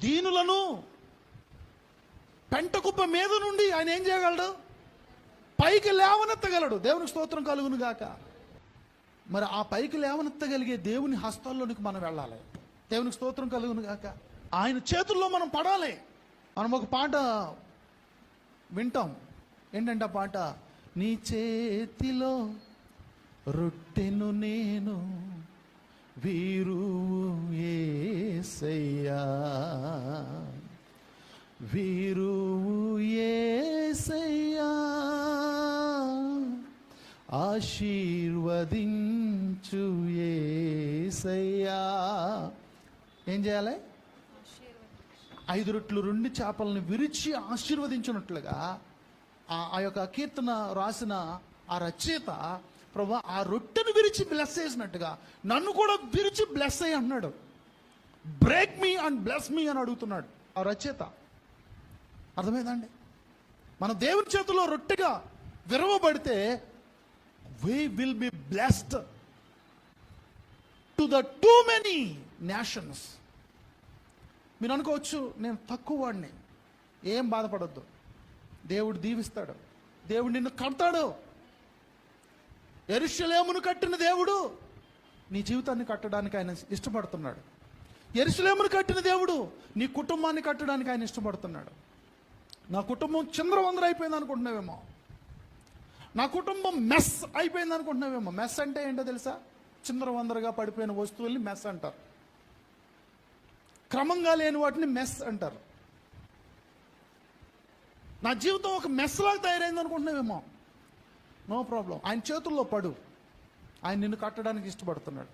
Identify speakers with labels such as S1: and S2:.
S1: దీనులను పెంట కుప్ప మీద నుండి ఆయన ఏం చేయగలడు? పైకి లేవనెత్తగలడు. దేవునికి స్తోత్రం కలుగును గాక. మరి ఆ పైకి లేవనెత్తగలిగే దేవుని హస్తాల్లోనికి మనం వెళ్ళాలి. దేవునికి స్తోత్రం కలుగును గాక. ఆయన చేతుల్లో మనం పడాలి. మనం ఒక పాట వింటాం. ఏంటంటే ఆ పాట, నీ చేతిలో రొట్టెను నేను వీరువు యేసయ్యా, వీరువు యేసయ్యా, ఆశీర్వదించు యేసయ్యా. ఏం చేయాలి? 5 రొట్టెలు 2 చేపలను విరిచి ఆశీర్వదించినట్లుగా ఆ యొక్క కీర్తన రాసిన ఆ రచయిత, ప్రభా ఆ రొట్టెను విరిచి బ్లెస్ చేసినట్టుగా నన్ను కూడా విరిచి బ్లెస్ అయ్యి అన్నాడు. Break me and bless me అని అడుగుతున్నాడు ఆ రచయిత. అర్థమైందండి? మన దేవుని చేతిలో రొట్టెగా విరవబడితే we will be blessed to the too many nations. మీరు అనుకోవచ్చు, నేను తక్కువ వాడిని. ఏం బాధపడొద్దు, దేవుడు దీవిస్తాడు. దేవుడు నిన్ను కడతాడు. యెరూషలేమును కట్టిన దేవుడు నీ జీవితాన్ని కట్టడానికి ఆయన ఇష్టపడుతున్నాడు. యెరూషలేమును కట్టిన దేవుడు నీ కుటుంబాన్ని కట్టడానికి ఆయన ఇష్టపడుతున్నాడు. నా కుటుంబం చిందరవందర అయిపోయింది అనుకుంటున్నావేమో, నా కుటుంబం మెస్ అయిపోయింది అనుకుంటున్నావేమో. మెస్ అంటే ఏంటో తెలుసా? చిందరవందరగా పడిపోయిన వస్తువుల్ని మెస్ అంటారు. క్రమంగా లేని వాటిని మెస్ అంటారు. నా జీవితం ఒక మెస్ లాగా తయారైంది అనుకుంటున్నావేమో. నో ప్రాబ్లం, ఆయన చేతుల్లో పడు. ఆయన నిన్ను కట్టడానికి ఇష్టపడుతున్నాడు.